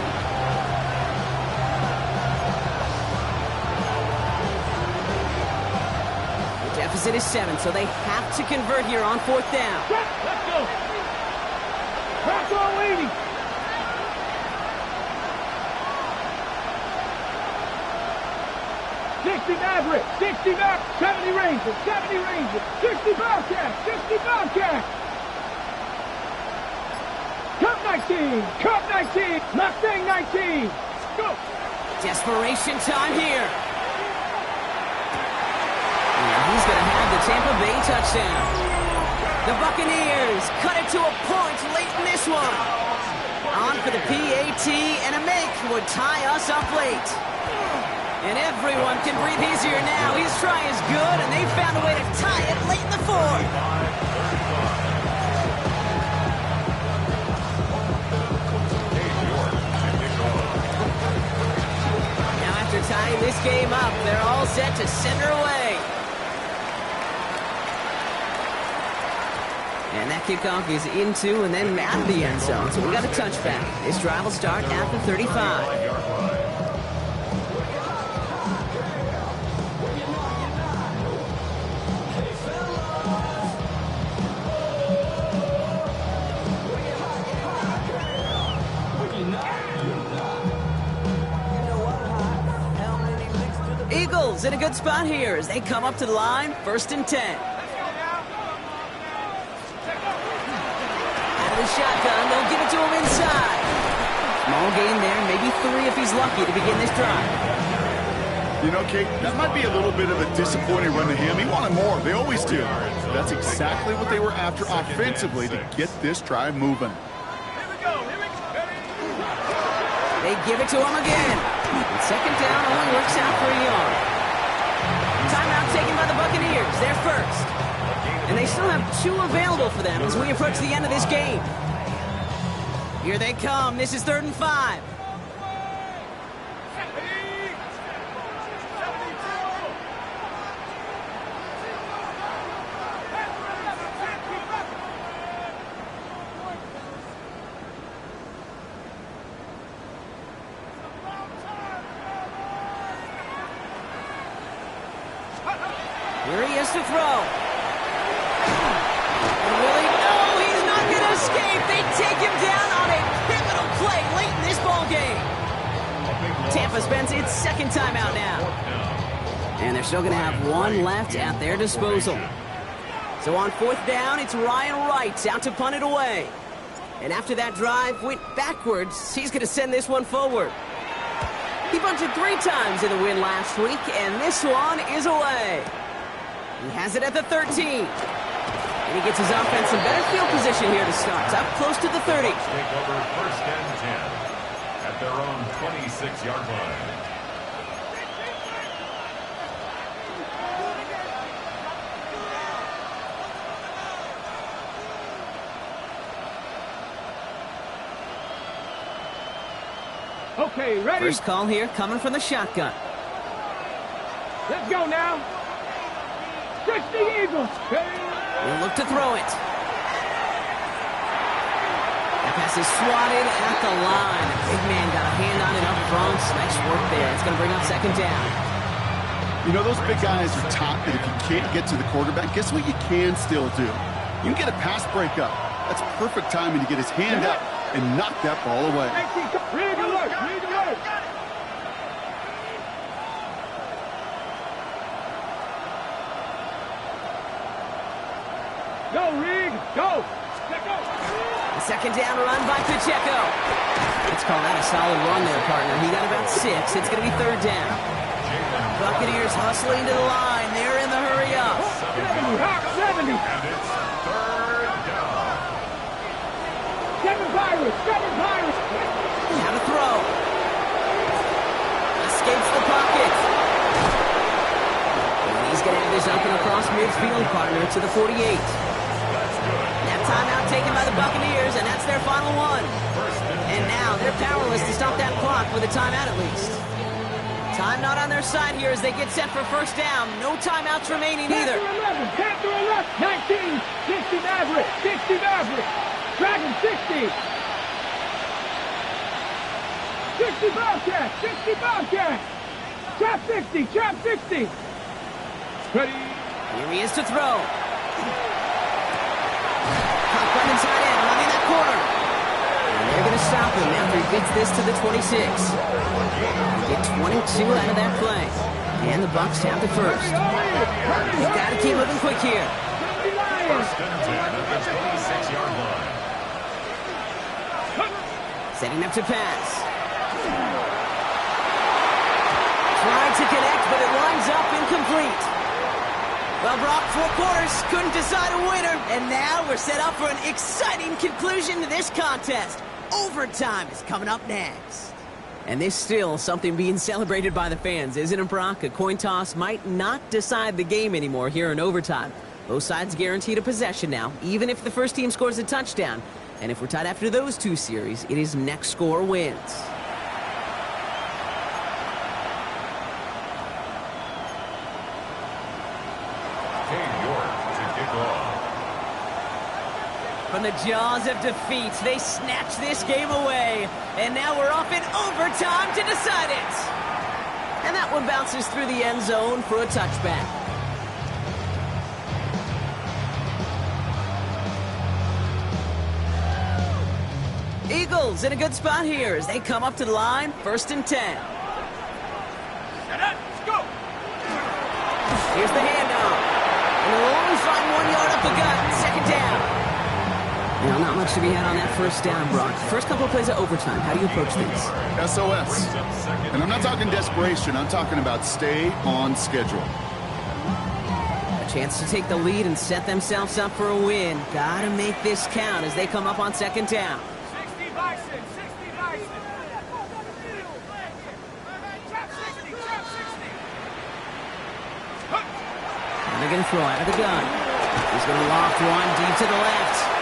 The deficit is 7, so they have to convert here on 4th down. Let's go. Crack all 80. Maverick, 60 Maverick, 70 Rangers, 70 Rangers, 60 Bobcats, 60 Bobcats. Cup 19, Cup 19, Mustang 19. Go. Desperation time here. And he's going to have the Tampa Bay touchdown. The Buccaneers cut it to a point late in this one. On for the PAT, and a make would tie us up late. And everyone can breathe easier now. His try is good, and they found a way to tie it late in the 4th. Now after tying this game up, they're all set to send her away. And that kickoff is into and then out of the end zone. So we got a touchback. This drive will start at the 35. Eagles in a good spot here as they come up to the line, 1st and 10. Out of the shotgun, they'll give it to him inside. Small gain there, maybe 3 if he's lucky to begin this drive. You know, Kate, that might be a little bit of a disappointing run to him. He wanted more. They always do. That's exactly what they were after offensively to get this drive moving. They give it to him again. And second down only works out for a yard. Timeout taken by the Buccaneers. They're first. And they still have 2 available for them as we approach the end of this game. Here they come. This is 3rd and 5. goes to throw. And Willie, no, he's not going to escape. They take him down on a pivotal play late in this ball game. Tampa spends its second timeout now. And they're still going to have one left at their disposal. So on fourth down, it's Ryan Wright out to punt it away. And after that drive went backwards, he's going to send this one forward. He bunted 3 times in the win last week, and this one is away. He has it at the 13. And he gets his offense in better field position here to start. It's up close to the 30. Take over first and 10 at their own 26-yard line. Okay, ready? First call here coming from the shotgun. Let's go now. 60 Eagles. He'll look to throw it. That pass is swatted at the line. The big man got a hand on it up front. Nice work there. It's going to bring up second down. You know, those big guys are taught that if you can't get to the quarterback, guess what you can still do? You can get a pass breakup. That's perfect timing to get his hand up and knock that ball away. Read alert. Read alert. Go, Reed. Go. The second down run by Pacheco. Let's call that a solid run there, partner. He got about 6. It's going to be third down. Buccaneers hustling to the line. They're in the hurry up. 70. And it's third down. 7 Pirates. 7 Pirates. Now to throw. Escapes the pocket. And he's going to have this open across midfield, partner, to the 48. That timeout taken by the Buccaneers, and that's their final one. And now they're powerless to stop that clock with a timeout at least. Time not on their side here as they get set for first down. No timeouts remaining either. Panther 11. 19. 60 Maverick. 60 Maverick. Dragon 60. 60 Bobcat. 60 Bobcat. Trap 60. Trap 60. Ready. Here he is to throw. Caught right inside in, running that corner. And they're going to stop him after he gets this to the 26. Get 22 out of that play. And the Bucks have the first. They've got to keep moving quick here. First and 10 at the 26-yard line. Setting up to pass. Tried to connect, but it lines up incomplete. Well, Brock, 4 quarters, couldn't decide a winner, and now we're set up for an exciting conclusion to this contest. Overtime is coming up next. And there's still something being celebrated by the fans, isn't it, Brock? A coin toss might not decide the game anymore here in overtime. Both sides guaranteed a possession now, even if the first team scores a touchdown. And if we're tied after those 2 series, it is next score wins. From the jaws of defeat, they snatch this game away. And now we're off in overtime to decide it. And that one bounces through the end zone for a touchback. Eagles in a good spot here as they come up to the line, first and 10. Let's go. Here's the handoff. And they'll only find 1 yard up the gut, second down. Now, not much to be had on that first down, Brock. First couple of plays of overtime, how do you approach things? SOS. And I'm not talking desperation. I'm talking about stay on schedule. A chance to take the lead and set themselves up for a win. Gotta make this count as they come up on second down. 60 Bison. 60 Bison. Trap 60. Trap 60. And they're going to throw out of the gun. He's going to loft one deep to the left.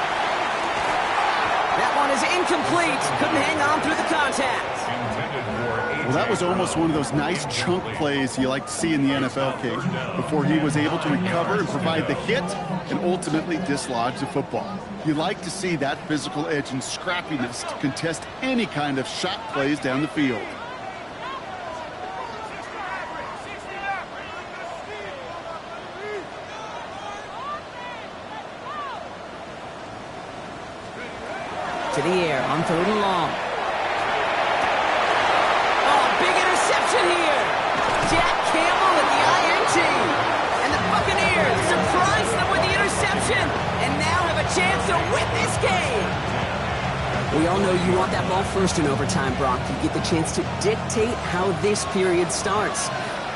That one is incomplete. Couldn't hang on through the contact. Well, that was almost one of those nice chunk plays you like to see in the NFL, Kate, before he was able to recover and provide the hit and ultimately dislodge the football. You like to see that physical edge and scrappiness to contest any kind of shot plays down the field. to the air on 3rd and long. Oh, big interception here. Jack Campbell with the INT. And the Buccaneers surprise them with the interception and now have a chance to win this game. We all know you want that ball first in overtime, Brock. You get the chance to dictate how this period starts.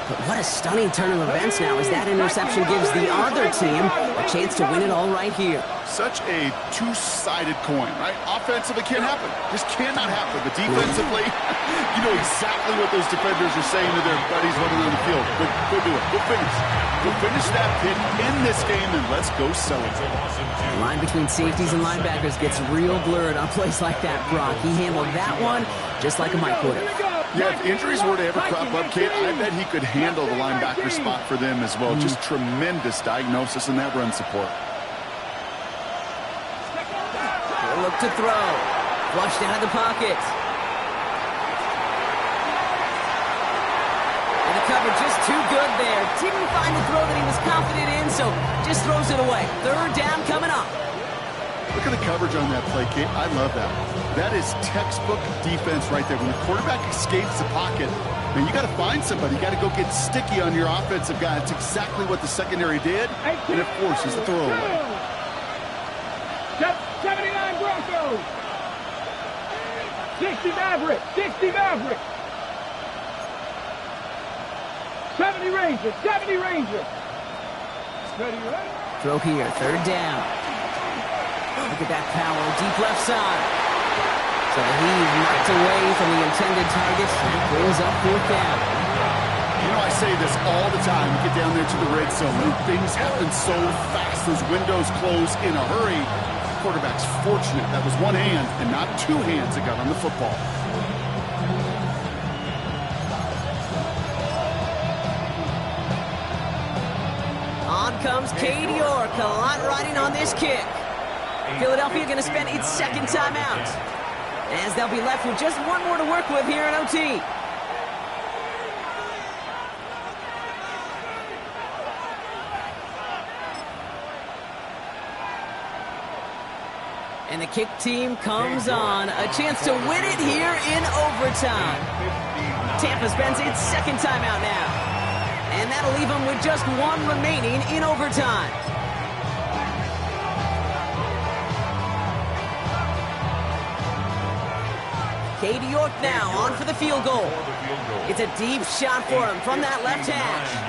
But what a stunning turn of events now as that interception gives the other team a chance to win it all right here. Such a two-sided coin, right? Offensively can't happen. Just cannot happen. But defensively, you know exactly what those defenders are saying to their buddies running on the field. Go do it. Go finish. Go finish that pick in this game, and let's go celebrate. The line between safeties and linebackers gets real blurred on plays like that, Brock. He handled that one just like a Mike would have. Yeah, if injuries were to ever crop up, Kate, I bet he could handle the linebacker spot for them as well. Just tremendous diagnosis in that run support. Good look to throw. Flushed out of the pocket. And the cover just too good there. Didn't find the throw that he was confident in, so just throws it away. 3rd down coming up. Look at the coverage on that play, Kate. I love that. That is textbook defense right there. When the quarterback escapes the pocket, man, you got to find somebody. You got to go get sticky on your offensive guy. That's exactly what the secondary did, and it forces the throw away. 79 Broncos. 60 Maverick. 60 Maverick. 70 Rangers. 70 Rangers. Steady, right? Throw here. 3rd down. Look at that power, deep left side. So he's knocked away from the intended target. That brings up 4th down. You know, I say this all the time. You get down there to the red zone, and things happen so fast. Those windows close in a hurry. The quarterback's fortunate. That was one hand and not two hands that got on the football. On comes Cade York. A lot riding on this kick. Philadelphia going to spend its 2nd timeout, as they'll be left with just one more to work with here in OT. And the kick team comes on. A chance to win it here in overtime. Tampa spends its 2nd timeout now, and that'll leave them with just one remaining in overtime. Cade York now on for the field goal. It's a deep shot for him from that left hash.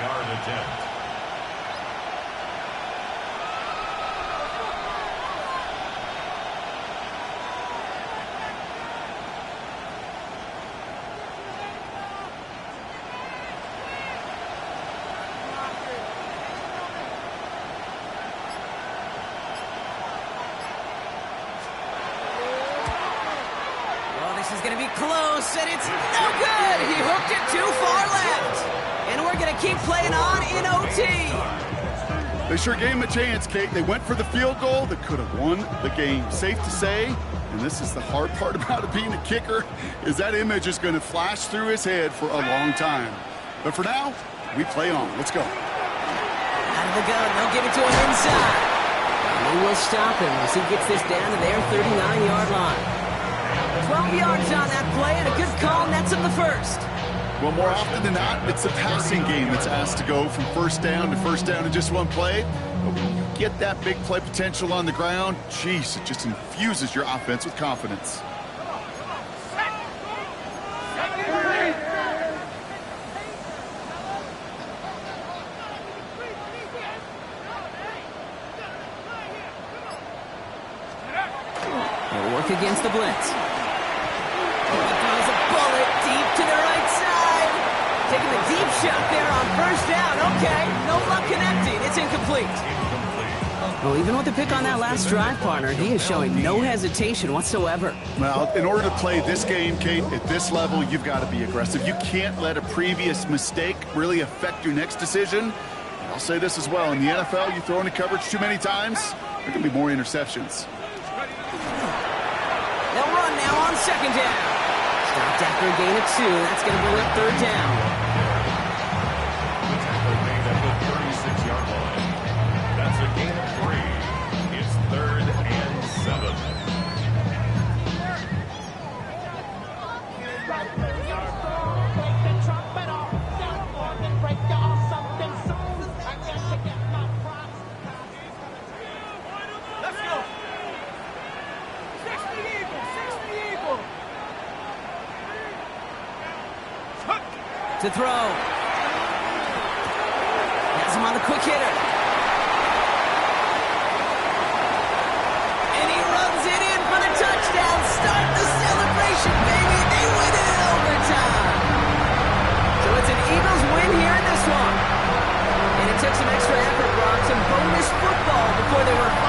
This is going to be close, and it's no good. He hooked it too far left. And we're going to keep playing on in OT. They sure gave him a chance, Kate. They went for the field goal that could have won the game. Safe to say, and this is the hard part about it being a kicker, is that image is going to flash through his head for a long time. But for now, we play on. Let's go. Out of the gun. They'll give it to him inside. And they will stop him as he gets this down to their 39-yard line. 12 yards on that play, and a good call nets him the first. Well, more often than not, it's the passing game that's asked to go from first down in just one play. But when you get that big play potential on the ground, geez, it just infuses your offense with confidence. They'll work against the blitz. Throws a bullet deep to the right side. Taking the deep shot there on first down. Okay, no luck connecting. It's incomplete. Well, even with the pick on that last drive, partner, he is showing no hesitation whatsoever. Well, in order to play this game, Kate, at this level, you've got to be aggressive. You can't let a previous mistake really affect your next decision. I'll say this as well. In the NFL, you throw into coverage too many times, there can be more interceptions. They'll run now on second down. Stopped after a gain of 2. That's going to bring up third down. The tackle made at the 36-yard line. That's a gain of 3. It's 3rd and 7. To throw. Has him on the quick hitter. And he runs it in for the touchdown. Start the celebration, baby. They win it in overtime. So it's an Eagles win here in this one. And it took some extra effort, Brock, some bonus football before they were